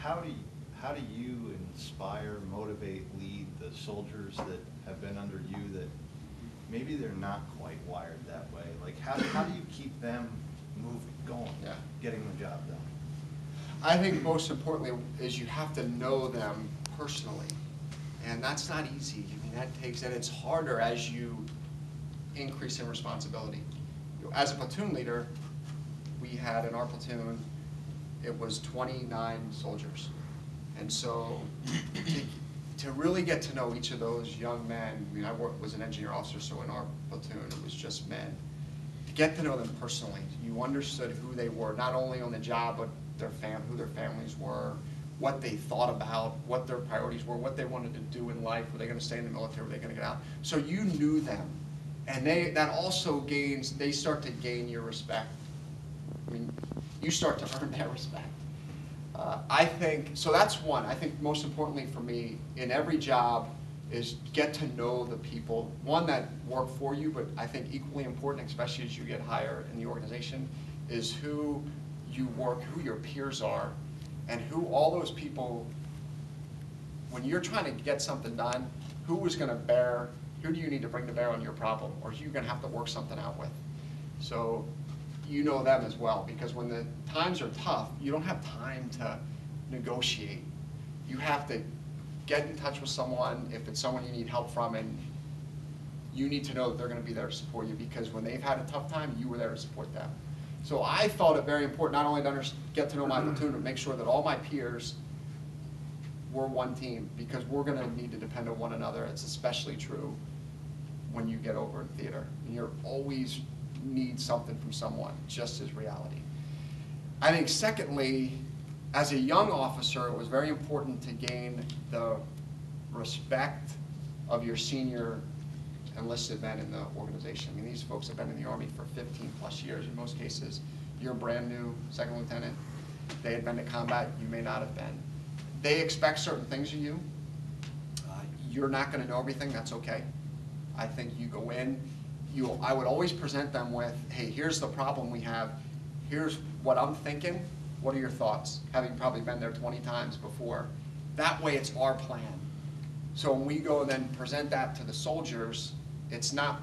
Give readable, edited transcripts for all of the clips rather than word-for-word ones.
how do you inspire, motivate, lead the soldiers that have been under you that maybe they're not quite wired that way? Like how do you keep them moving, going, getting the job done? I think most importantly is you have to know them personally, and that's not easy. I mean, that takes, and it's harder as you increase in responsibility. As a platoon leader, we had in our platoon, it was 29 soldiers. And so to really get to know each of those young men, I mean, I was an engineer officer, so in our platoon it was just men. To get to know them personally, you understood who they were, not only on the job, but who their families were, what they thought about, what their priorities were, what they wanted to do in life. Were they going to stay in the military? Were they going to get out? So you knew them. And that also gains, they start to gain your respect. I mean, you start to earn their respect. I think, so that's one. I think most importantly for me, in every job, is get to know the people, one that work for you, but I think equally important, especially as you get higher in the organization, is who you work, who your peers are, and who all those people, when you're trying to get something done, who is going to bear, who do you need to bring to bear on your problem, or who you're going to have to work something out with. So you know them as well, because when the times are tough, you don't have time to negotiate. You have to get in touch with someone, if it's someone you need help from, and you need to know that they're going to be there to support you, because when they've had a tough time, you were there to support them. So I felt it very important not only to get to know my platoon, but make sure that all my peers were one team, because we're going to need to depend on one another. It's especially true when you get over in theater. You're always need something from someone, just as reality. I think secondly, as a young officer, it was very important to gain the respect of your senior enlisted men in the organization. I mean, these folks have been in the Army for 15 plus years in most cases. You're brand new second lieutenant. They had been to combat, you may not have been. They expect certain things of you. You're not going to know everything, that's okay. I think you go in, I would always present them with, hey, here's the problem we have, here's what I'm thinking, what are your thoughts? Having probably been there 20 times before. That way it's our plan. So when we go and then present that to the soldiers, it's not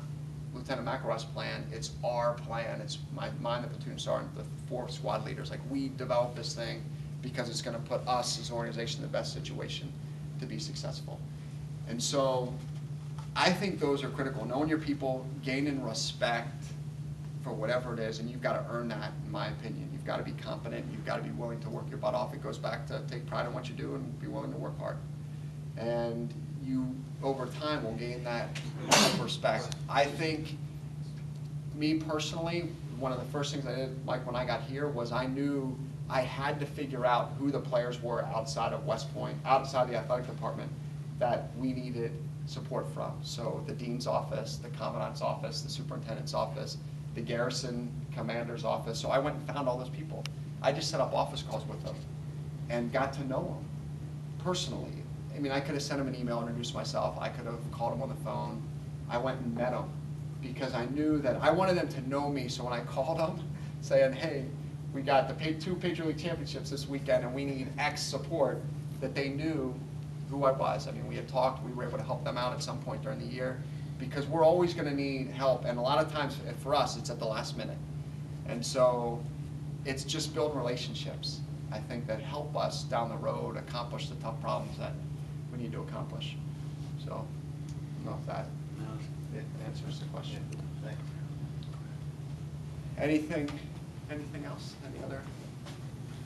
Lieutenant McElrath's plan, it's our plan. It's mine, the platoon sergeant, the 4 squad leaders. Like, we developed this thing because it's going to put us as an organization in the best situation to be successful. And so I think those are critical. Knowing your people, gaining respect for whatever it is, and you've got to earn that, in my opinion. You've got to be competent, you've got to be willing to work your butt off. It goes back to take pride in what you do and be willing to work hard. And you, over time, will gain that respect. I think, me personally, one of the first things I did, like when I got here, was I knew I had to figure out who the players were outside of West Point, outside the athletic department, that we needed support from. So the dean's office, the commandant's office, the superintendent's office, the garrison commander's office. So I went and found all those people. I just set up office calls with them and got to know them personally. I mean, I could have sent them an email, introduced myself. I could have called them on the phone. I went and met them because I knew that I wanted them to know me. So when I called them saying, hey, we got the 2 Patriot League championships this weekend and we need X support, that they knew who I was. I mean, we had talked, we were able to help them out at some point during the year, because we're always going to need help, and a lot of times for us it's at the last minute. And so it's just building relationships, I think, that help us down the road accomplish the tough problems that we need to accomplish. So I don't know if that answers the question. Anything else? Any other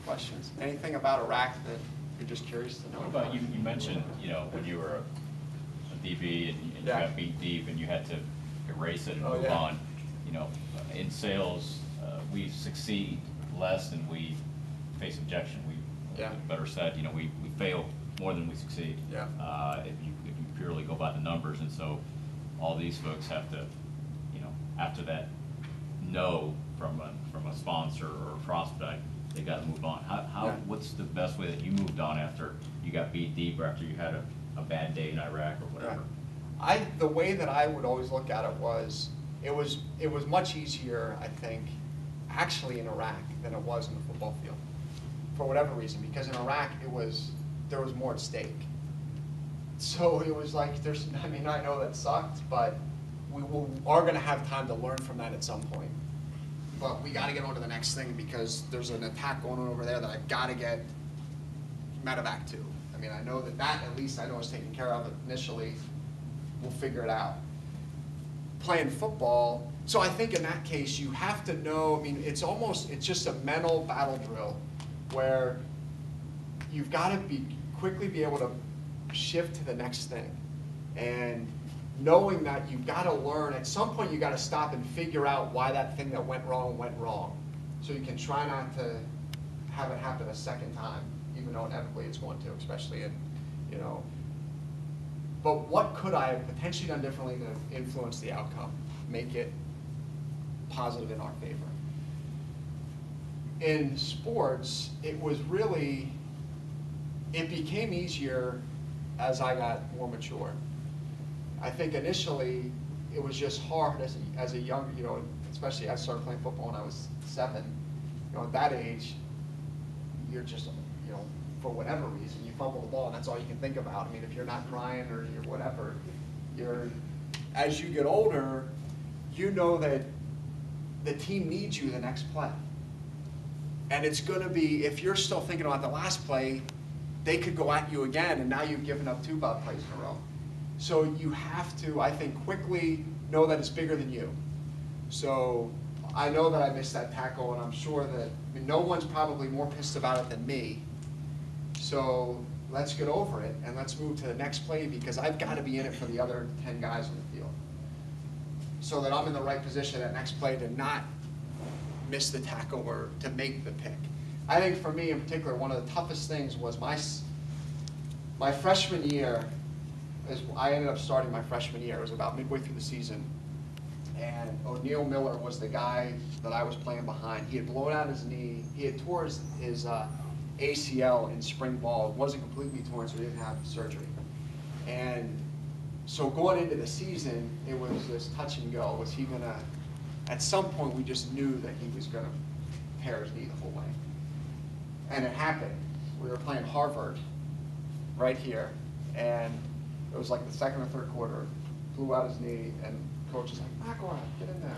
questions? Anything about Iraq that you're just curious to know about? You mentioned, when you were a DB and you got beat deep and you had to erase it and move on. In sales, we succeed less than we face objection. Better said, we fail more than we succeed. If you purely go by the numbers, and so all these folks have to, after that no from a sponsor or a prospect, they got to move on. What's the best way that you moved on after you got beat deep or after you had a bad day in Iraq or whatever? The way that I would always look at it was much easier, I think, actually in Iraq than it was in the football field. for whatever reason, because in Iraq there was more at stake. So it was like, I mean, I know that sucked, but we are going to have time to learn from that at some point. But we got to get on to the next thing because there's an attack going on over there that I've got to get medevac to. I mean, I know that at least I know is taken care of initially. We'll figure it out. Playing football, so I think in that case you have to know, I mean, it's just a mental battle drill where you've got to quickly be able to shift to the next thing. And knowing that you've got to learn, at some point you got to stop and figure out why that thing that went wrong. So you can try not to have it happen a second time, even though inevitably it's going to, especially in, you know. But what could I have potentially done differently to influence the outcome, make it positive in our favor? In sports, it became easier as I got more mature. I think initially it was just hard as a young, you know, especially I started playing football when I was 7. You know, at that age, you're just, you know, for whatever reason, you fumble the ball and that's all you can think about. I mean, if you're not crying or you're whatever, as you get older, you know that the team needs you the next play. And it's going to be, if you're still thinking about the last play, they could go at you again, and now you've given up 2 bad plays in a row. So you have to, I think, quickly know that it's bigger than you. So I know that I missed that tackle, and I'm sure that no one's probably more pissed about it than me. So let's get over it, and let's move to the next play, because I've got to be in it for the other 10 guys on the field, so that I'm in the right position that next play to not miss the tackle or to make the pick. I think for me in particular, one of the toughest things was my freshman year. I ended up starting my freshman year. It was about midway through the season. And O'Neal Miller was the guy that I was playing behind. He had blown out his knee. He had tore his ACL in spring ball. It wasn't completely torn, so he didn't have surgery. And so going into the season, it was this touch and go. Was he going to, at some point, we just knew that he was going to tear his knee the whole way. And it happened. We were playing Harvard right here, and it was like the second or third quarter, blew out his knee, and coach was like, McElrath, get in there.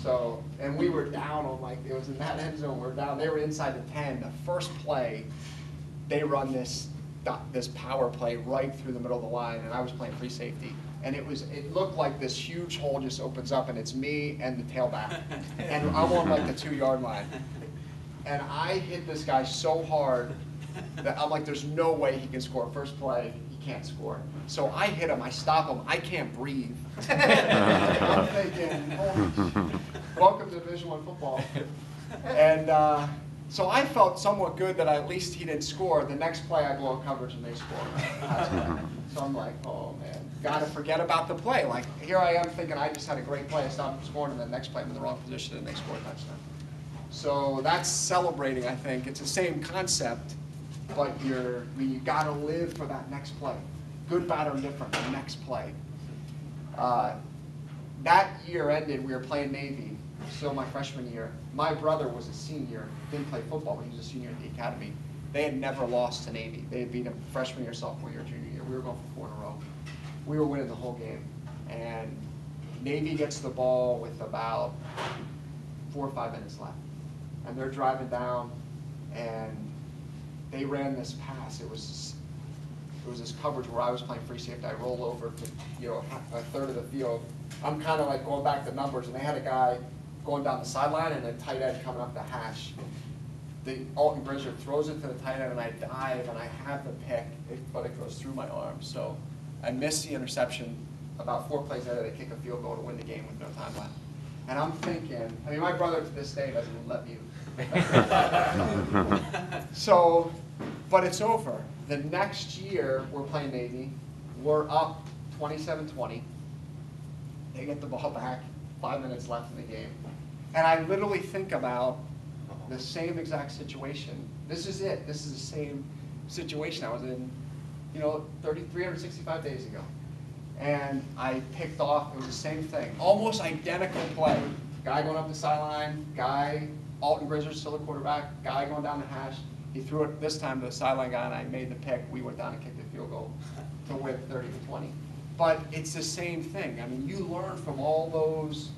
So, and we were down on, like, it was in that end zone, we were down, they were inside the 10. The first play, they run this power play right through the middle of the line, and I was playing free safety. And it looked like this huge hole just opens up, and it's me and the tailback. And I'm on like the 2-yard line. And I hit this guy so hard that I'm like, there's no way he can score. First play, he can't score. So I hit him, I stop him, I can't breathe. I'm thinking, oh, welcome to Division I football. And so I felt somewhat good that at least he didn't score. The next play, I blow coverage and they score. So I'm like, oh man, gotta forget about the play. Like, here I am thinking I just had a great play, I stopped scoring, and the next play I'm in the wrong position and they score a touchdown. So that's celebrating, I think. It's the same concept, but you gotta live for that next play. Good, bad, or different, the next play. That year ended, we were playing Navy, still my freshman year. My brother was a senior, didn't play football, but he was a senior at the academy. They had never lost to Navy. They had beat him freshman year, sophomore year, junior year. We were going for 4 in a row. We were winning the whole game. And Navy gets the ball with about 4 or 5 minutes left. And they're driving down, and they ran this pass. It was this coverage where I was playing free safety. I roll over to, a third of the field. I'm kind of like going back to numbers, and they had a guy going down the sideline and a tight end coming up the hash. The Alton Bridger throws it to the tight end, and I dive, and I have the pick, but it goes through my arm. So I miss the interception. About 4 plays later, they kick a field goal to win the game with no time left. And I'm thinking, my brother to this day doesn't let me. So, but it's over. The next year, we're playing Navy. We're up 27-20. They get the ball back, 5 minutes left in the game. And I literally think about the same exact situation. This is it. This is the same situation I was in, 365 days ago. And I picked off, it was the same thing. Almost identical play. Guy going up the sideline, Alton Grizzard's still the quarterback, guy going down the hash. he threw it this time to the sideline guy, and I made the pick. We went down and kicked the field goal to win 30-20. But it's the same thing. I mean, you learn from all those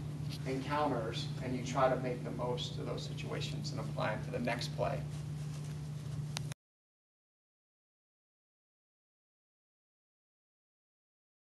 encounters, and you try to make the most of those situations and apply them to the next play.